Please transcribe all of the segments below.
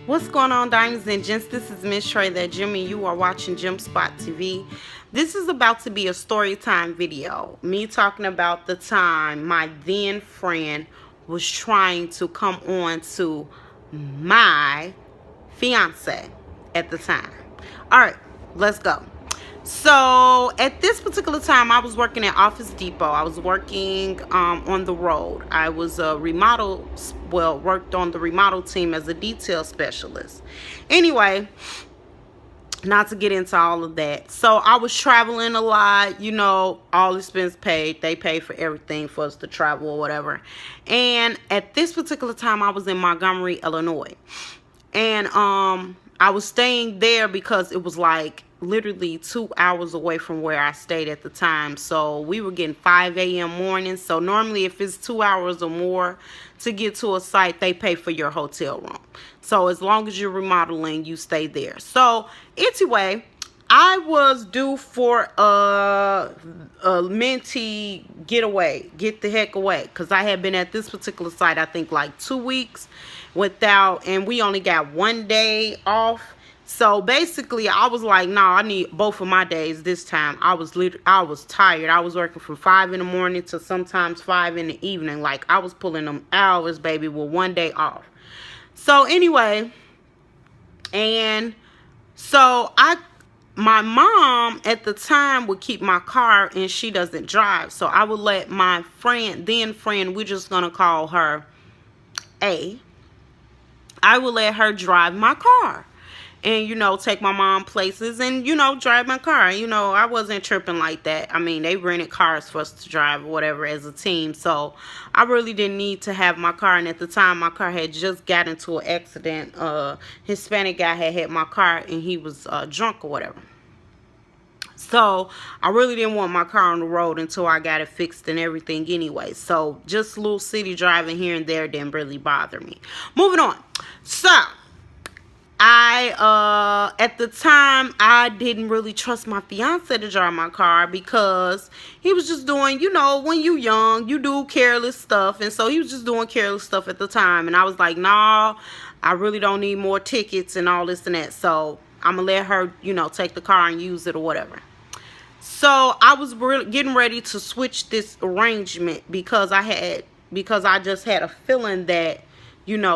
What's going on, diamonds and gents? This is Miss Trey, that Jimmy. You are watching Gem Spot TV. This is about to be a story time video. Me talking about the time my then friend was trying to come on to my fiance at the time. All right, let's go. So at this particular time, I was working at Office Depot. I was working on the road. I was worked on the remodel team as a detail specialist. Anyway, not to get into all of that. So I was traveling a lot, all expense paid. They paid for everything for us to travel or whatever. And at this particular time, I was in Montgomery, Illinois. And I was staying there because it was like literally 2 hours away from where I stayed at the time. So we were getting 5 a.m. mornings. So normally if it's 2 hours or more to get to a site, they pay for your hotel room. So as long as you're remodeling, you stay there. So anyway, I was due for a mentee getaway, get the heck away, because I had been at this particular site, I think like 2 weeks and we only got 1 day off. So basically I was like, no, I need both of my days this time. I was tired. I was working from 5 in the morning to sometimes 5 in the evening. Like I was pulling them hours, baby, with 1 day off. So anyway, and so my mom at the time would keep my car, and she doesn't drive. So I would let my then friend, we're just going to call her A. I would let her drive my car and, take my mom places and, drive my car. I wasn't tripping like that. I mean, they rented cars for us to drive or whatever as a team. So I really didn't need to have my car. And at the time, my car had just got into an accident. Hispanic guy had hit my car and he was drunk or whatever. So I really didn't want my car on the road until I got it fixed and everything anyway. So just little city driving here and there didn't really bother me. Moving on. So at the time, I didn't really trust my fiance to drive my car because he was just doing, when you young, you do careless stuff. And so he was just doing careless stuff at the time. And I was like, nah, I really don't need more tickets and all this and that. So I'm going to let her, take the car and use it or whatever. So I was getting ready to switch this arrangement because I just had a feeling that,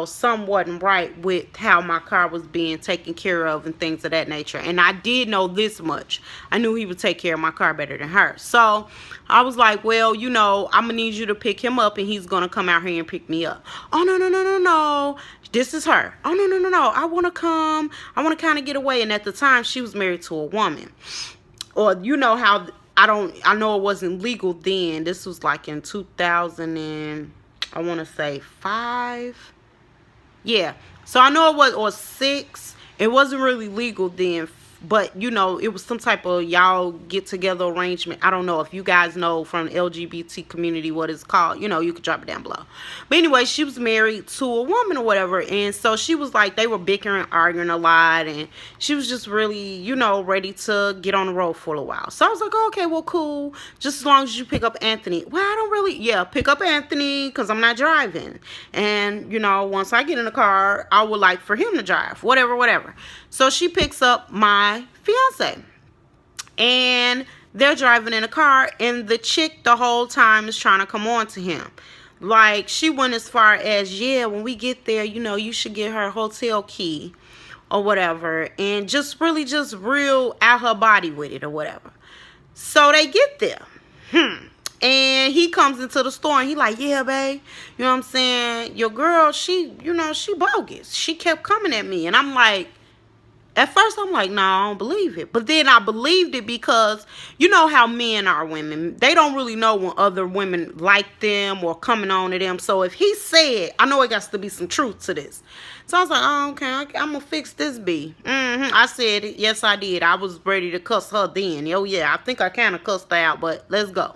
something wasn't right with how my car was being taken care of and things of that nature. And I did know this much. I knew he would take care of my car better than her. So I was like, well, I'm going to need you to pick him up and he's going to come out here and pick me up. Oh, no. This is her. Oh, no. I want to come. I want to kind of get away. And at the time, she was married to a woman. Or how I know it wasn't legal then. This was like in 2000 and I want to say 5. Yeah. So I know it was, or 6. It wasn't really legal then, but it was some type of y'all get together arrangement. I don't know if you guys know from the LGBT community what it's called. You could drop it down below. But anyway, she was married to a woman or whatever, and so she was like, they were bickering, arguing a lot, and she was just really, ready to get on the road for a while. So I was like, oh, okay, well, cool. Just as long as you pick up Anthony. Well, I don't really, pick up Anthony because I'm not driving. And, once I get in the car, I would like for him to drive, whatever. So she picks up my fiance and they're driving in a car, and the chick the whole time is trying to come on to him. Like, she went as far as, when we get there, you should get her hotel key or whatever, and just really just real out her body with it or whatever. So they get there. And he comes into the store and he like, yeah, babe, you know what I'm saying? Your girl, she bogus. She kept coming at me. And I'm like, at first I'm like, no, I don't believe it. But then I believed it because you know how men are women. They don't really know when other women like them or coming on to them. So if he said, I know it got to be some truth to this. So I was like, oh, okay, I'm going to fix this B. I said it. Yes, I did. I was ready to cuss her then. Oh, yeah, I think I kind of cussed her out, but let's go.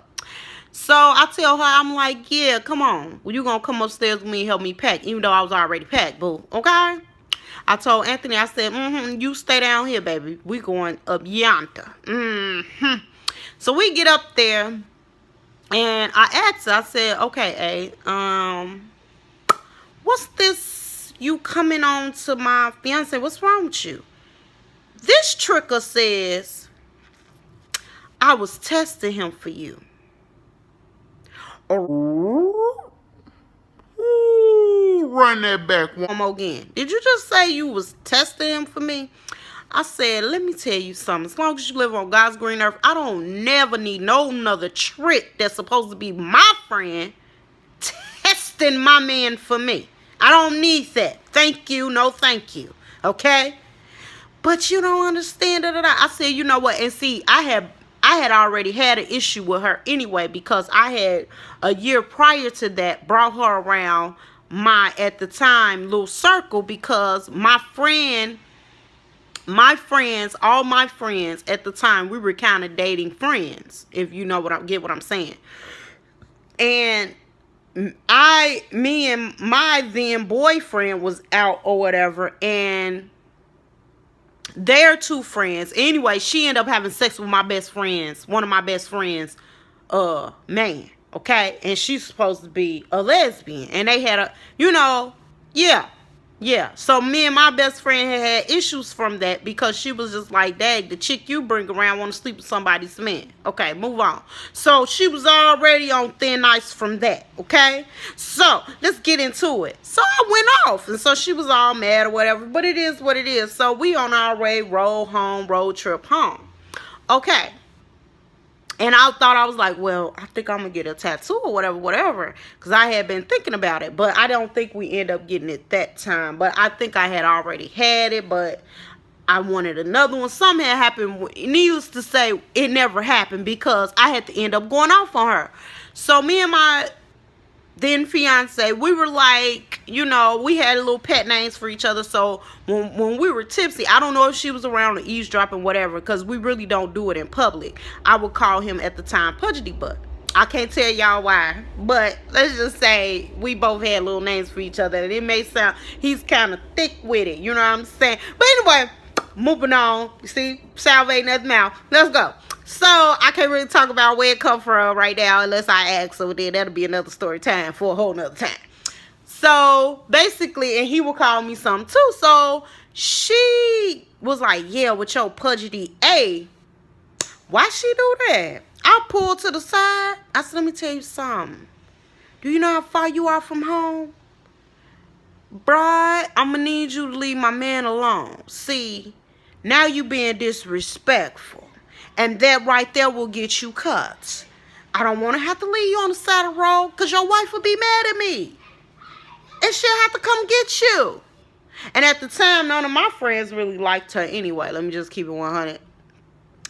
So I tell her, I'm like, yeah, come on. Well, you going to come upstairs with me and help me pack, even though I was already packed, boo. Okay? I told Anthony, I said, you stay down here, baby. We going up yonder. So we get up there, and I asked her, I said, okay, A, what's this, you coming on to my fiance? What's wrong with you? This tricker says, I was testing him for you. Run that back one more again. Did you just say you was testing him for me? I said, let me tell you something. As long as you live on God's green earth, I don't never need no another trick that's supposed to be my friend testing my man for me. I don't need that. Thank you. No, thank you. Okay? But you don't understand that. I said, you know what? And see, I had already had an issue with her anyway, because I had a year prior to that brought her around my, at the time, little circle, because all my friends at the time, we were kind of dating friends, if you know get what I'm saying. And me and my then boyfriend was out or whatever, and their two friends, anyway, she ended up having sex with one of my best friends, man, okay? And she's supposed to be a lesbian, and they had yeah. So me and my best friend had issues from that, because she was just like, dang, the chick you bring around want to sleep with somebody's man. Okay, move on. So she was already on thin ice from that, okay? So let's get into it. So I went off, and so she was all mad or whatever, but it is what it is. So we on our way, road trip home. Okay. And I thought, I was like, well, I think I'm going to get a tattoo or whatever. Because I had been thinking about it. But I don't think we end up getting it that time. But I think I had already had it. But I wanted another one. Something had happened. Needless to say, it never happened, because I had to end up going off on her. So me and my then fiance, we were like, we had little pet names for each other. So when we were tipsy, I don't know if she was around or eavesdropping, whatever, because we really don't do it in public. I would call him at the time Pudgety Butt. I can't tell y'all why, but let's just say we both had little names for each other, and it may sound, he's kind of thick with it, you know what I'm saying? But anyway, moving on. You see, salvating that mouth. Let's go. So I can't really talk about where it come from right now unless I ask. So then that'll be another story time for a whole nother time. So basically, and he will call me something too. So she was like, yeah, with your Pudgety A. Why she do that? I pulled to the side. I said, let me tell you something. Do you know how far you are from home? Bride, I'm going to need you to leave my man alone. See, now you being disrespectful. And that right there will get you cut. I don't want to have to leave you on the side of the road, because your wife will be mad at me. And she'll have to come get you. And at the time, none of my friends really liked her anyway. Let me just keep it 100.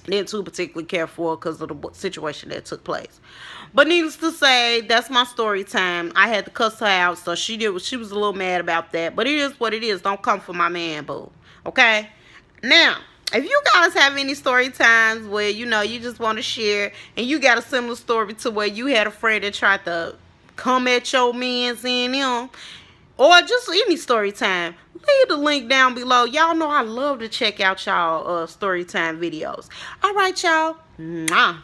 Didn't too particularly care for her because of the situation that took place. But needless to say, that's my story time. I had to cuss her out, so she was a little mad about that. But it is what it is. Don't come for my man, boo. Okay? Now, if you guys have any story times where, you just want to share, and you got a similar story to where you had a friend that tried to come at your man's in them, or just any story time, leave the link down below. Y'all know I love to check out y'all story time videos. All right, y'all. Mwah.